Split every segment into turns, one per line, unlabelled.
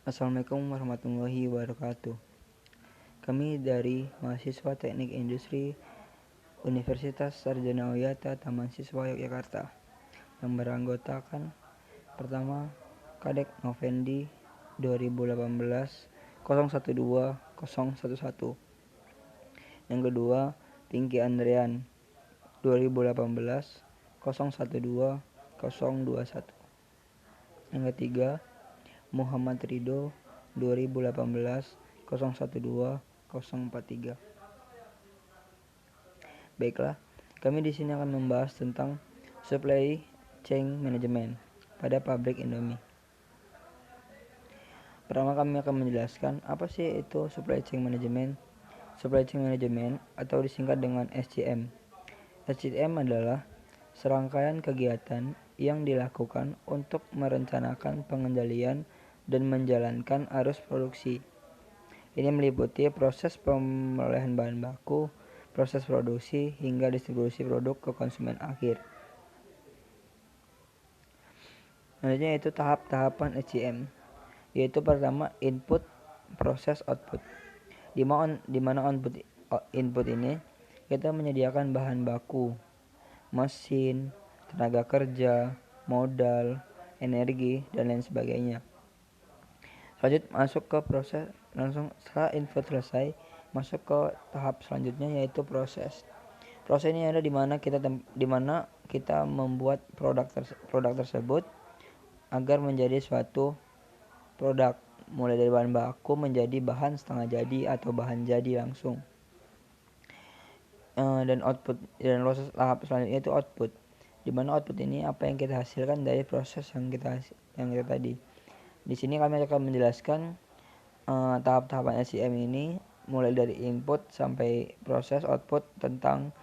Assalamualaikum warahmatullahi wabarakatuh. Kami dari mahasiswa Teknik Industri Universitas Sarjana Oyata Taman Siswa Yogyakarta yang beranggotakan pertama Kadek Novendi 2018 012 011. Yang kedua Pinky Andrean 2018 012 021. Yang ketiga Muhammad Ridho 2018 012 043. Baiklah, kami di sini akan membahas tentang supply chain management pada pabrik Indomie. Pertama kami akan menjelaskan apa sih itu supply chain management. Supply chain management atau disingkat dengan SCM. SCM adalah serangkaian kegiatan yang dilakukan untuk merencanakan pengendalian dan menjalankan arus produksi. Ini meliputi proses pemolehan bahan baku, proses produksi, hingga distribusi produk ke konsumen akhir. Selanjutnya yaitu tahap-tahapan SCM, yaitu pertama input, proses, output. Di mana input ini kita menyediakan bahan baku, mesin, tenaga kerja, modal, energi, dan lain sebagainya. Lanjut masuk ke proses, langsung setelah input selesai masuk ke tahap selanjutnya yaitu proses. Proses ini ada di mana kita membuat produk tersebut agar menjadi suatu produk, mulai dari bahan baku menjadi bahan setengah jadi atau bahan jadi langsung. Dan output, dan proses tahap selanjutnya itu output, di mana output ini apa yang kita hasilkan dari proses yang kita tadi. Di sini kami akan menjelaskan tahap-tahapan SCM ini mulai dari input sampai proses output tentang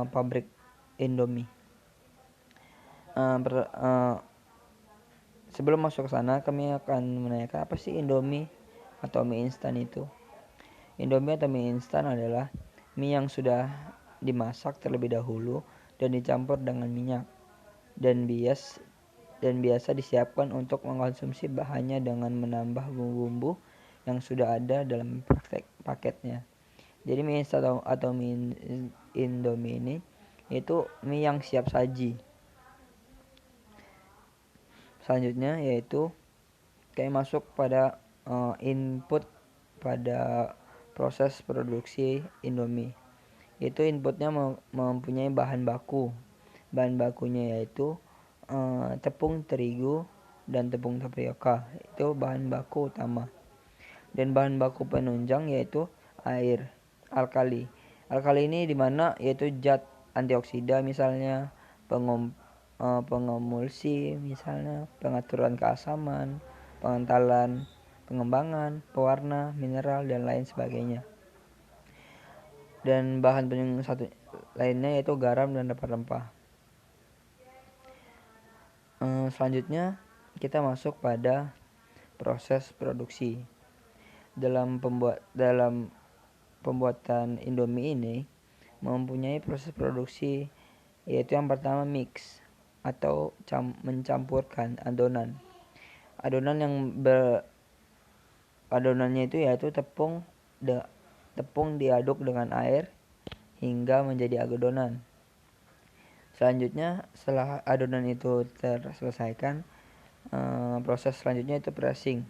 pabrik Indomie. Sebelum masuk ke sana, kami akan menanyakan apa sih Indomie atau mie instan itu. Indomie atau mie instan adalah mie yang sudah dimasak terlebih dahulu dan dicampur dengan minyak dan biasa disiapkan untuk mengkonsumsi bahannya dengan menambah bumbu-bumbu yang sudah ada dalam paketnya. Jadi mie instan atau mie Indomie ini itu mie yang siap saji. Selanjutnya yaitu kayak masuk pada input pada proses produksi Indomie. Itu inputnya mempunyai bahan baku. Bahan bakunya yaitu tepung terigu dan tepung tapioka. Itu bahan baku utama. Dan bahan baku penunjang yaitu air alkali. Alkali ini dimana yaitu zat antioksida misalnya, pengemulsi misalnya, pengaturan keasaman, pengentalan, pengembangan, pewarna, mineral, dan lain sebagainya. Dan bahan penunjang satu lainnya yaitu garam dan rempah-rempah. Selanjutnya kita masuk pada proses produksi. Dalam pembuatan Indomie ini mempunyai proses produksi yaitu yang pertama mix atau mencampurkan adonan. Adonannya itu yaitu tepung diaduk dengan air hingga menjadi adonan. Selanjutnya setelah adonan itu terselesaikan, proses selanjutnya itu pressing,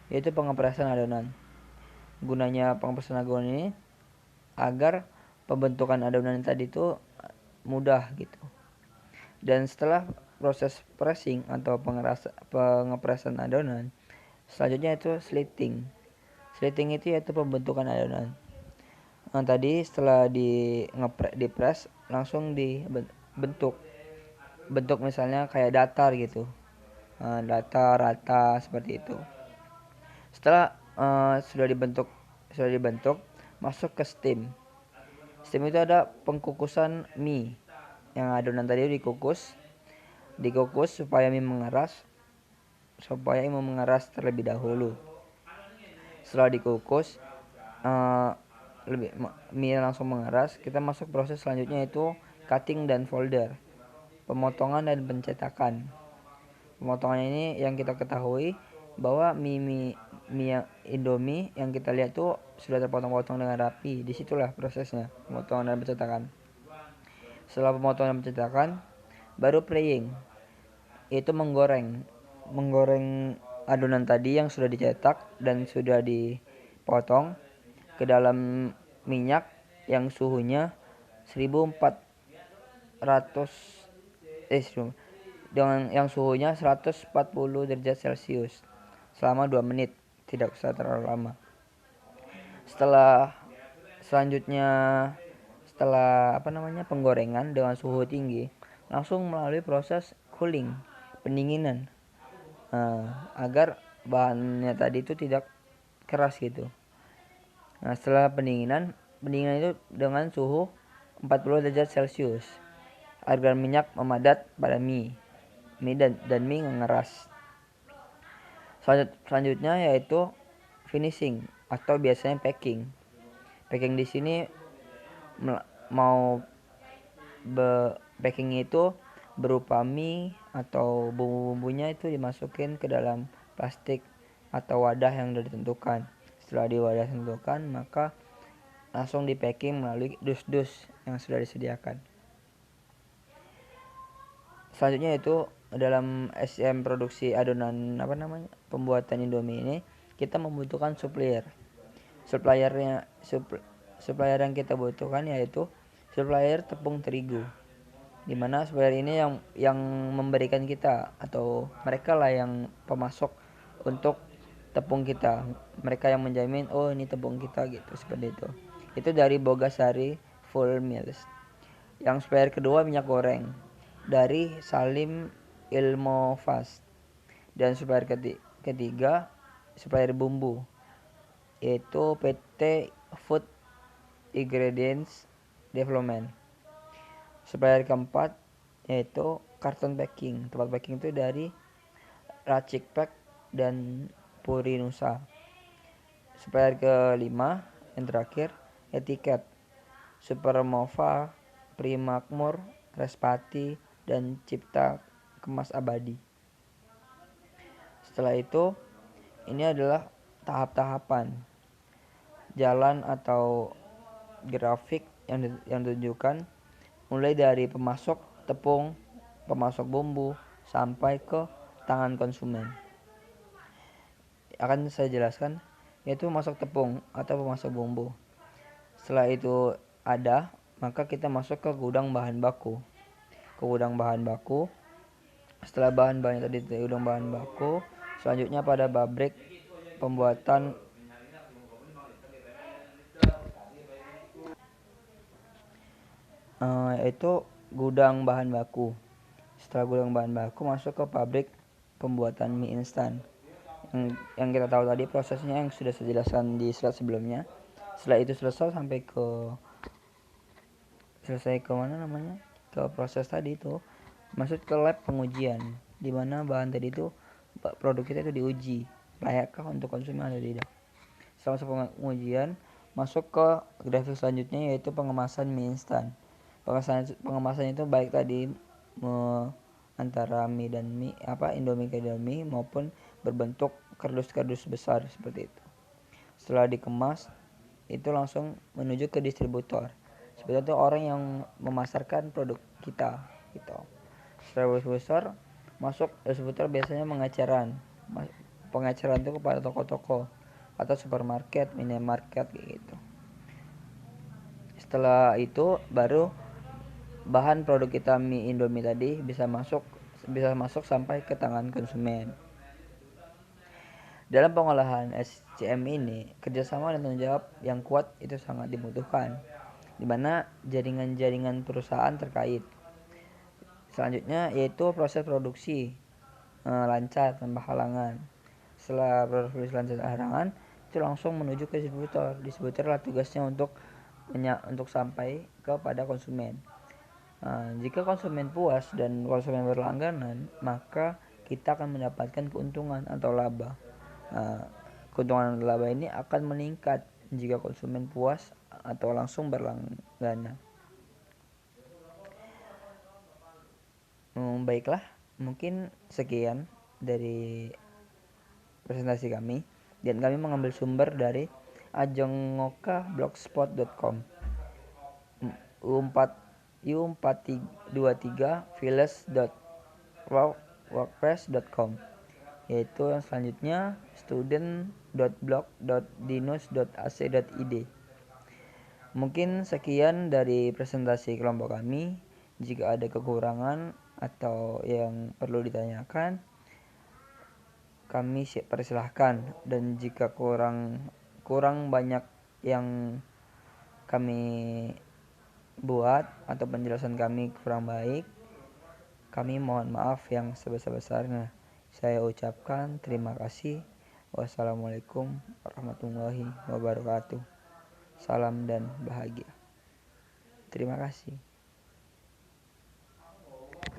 yaitu pengepresan adonan. Gunanya pengepresan adonan ini agar pembentukan adonan tadi itu mudah gitu. Dan setelah proses pressing atau pengepresan adonan, selanjutnya itu slitting. Slitting itu yaitu pembentukan adonan. Tadi setelah dipres langsung dibentuk misalnya kayak datar gitu, datar rata seperti itu. Setelah sudah dibentuk masuk ke steam itu ada pengkukusan mie. Yang adonan tadi dikukus supaya mie mengeras terlebih dahulu. Setelah dikukus mie langsung mengeras, kita masuk proses selanjutnya yaitu cutting dan folder, pemotongan dan pencetakan. Pemotongan ini yang kita ketahui bahwa mie Indomie yang kita lihat tuh sudah terpotong-potong dengan rapi. Disitulah prosesnya pemotongan dan pencetakan. Setelah pemotongan dan pencetakan, baru praying, yaitu menggoreng adonan tadi yang sudah dicetak dan sudah dipotong ke dalam minyak yang suhunya 1400 dengan yang suhunya 140 derajat Celcius selama 2 menit, tidak usah terlalu lama. Setelah selanjutnya setelah penggorengan dengan suhu tinggi, langsung melalui proses cooling, pendinginan, agar bahannya tadi itu tidak keras gitu. Nah, setelah pendinginan itu dengan suhu 40 derajat Celcius agar minyak memadat pada mie dan mie ngeras. Selanjutnya yaitu finishing atau biasanya packing. Packing di sini packing itu berupa mie atau bumbu-bumbunya itu dimasukin ke dalam plastik atau wadah yang sudah ditentukan. Setelah di wadah ditentukan, maka langsung di packing melalui dus-dus yang sudah disediakan. Selanjutnya itu dalam SCM produksi adonan pembuatan Indomie ini, kita membutuhkan supplier. Supplier yang kita butuhkan yaitu supplier tepung terigu, dimana supplier ini yang memberikan kita, atau mereka lah yang pemasok untuk tepung kita. Mereka yang menjamin ini tepung kita gitu, seperti itu dari Bogasari Full Mills. Yang supplier kedua minyak goreng dari Salim Ilmovast. Dan supplier ketiga supplier bumbu yaitu PT Food Ingredients Development. Supplier keempat yaitu karton packing. Tempat packing itu dari Racik Pack dan Purinusa. Supplier kelima yang terakhir etiket Supermova, Primakmur, Respati, dan Cipta Kemas Abadi. Setelah itu, ini adalah tahap-tahapan jalan atau grafik yang ditunjukkan mulai dari pemasok tepung, pemasok bumbu, sampai ke tangan konsumen. Akan saya jelaskan, yaitu pemasok tepung atau pemasok bumbu. Setelah itu ada, maka kita masuk ke gudang bahan baku. Setelah bahan-bahan tadi di gudang bahan baku, selanjutnya pada pabrik pembuatan yaitu gudang bahan baku. Setelah gudang bahan baku, masuk ke pabrik pembuatan mie instan. Yang kita tahu tadi prosesnya yang sudah saya jelaskan di slide sebelumnya. Setelah itu selesai ke proses tadi itu, masuk ke lab pengujian, di mana bahan tadi itu, produk kita itu diuji layakkah untuk konsumen atau tidak. Setelah masuk pengujian, masuk ke grafik selanjutnya yaitu pengemasan mie instan. Pengemasan itu baik tadi antara mie dan mie, Indomie ke Indomie, maupun berbentuk kardus-kardus besar seperti itu. Setelah dikemas, itu langsung menuju ke distributor. Seperti itu orang yang memasarkan produk kita gitu. Setelah distributor biasanya pengecaran itu kepada toko-toko atau supermarket, minimarket gitu. Setelah itu baru bahan produk kita mie Indomie tadi bisa masuk sampai ke tangan konsumen. Dalam pengolahan SCM ini, kerjasama dan tanggung jawab yang kuat itu sangat dibutuhkan, di mana jaringan-jaringan perusahaan terkait. Selanjutnya yaitu proses produksi lancar tanpa halangan. Setelah produksi lancar tanpa halangan, itu langsung menuju ke distributor. Distributor lah tugasnya untuk sampai kepada konsumen. Jika konsumen puas dan konsumen berlangganan, maka kita akan mendapatkan keuntungan atau laba. Keuntungan laba ini akan meningkat jika konsumen puas atau langsung berlangganan. Baiklah, mungkin sekian dari presentasi kami, dan kami mengambil sumber dari ajongoka.blogspot.com, u423village.wordpress.com, yaitu yang selanjutnya student.blog.dinus.ac.id. Mungkin sekian dari presentasi kelompok kami. Jika ada kekurangan atau yang perlu ditanyakan, kami persilahkan, dan jika kurang banyak yang kami buat atau penjelasan kami kurang baik, kami mohon maaf yang sebesar-besarnya. Saya ucapkan terima kasih. Wassalamualaikum warahmatullahi wabarakatuh. Salam dan bahagia. Terima kasih.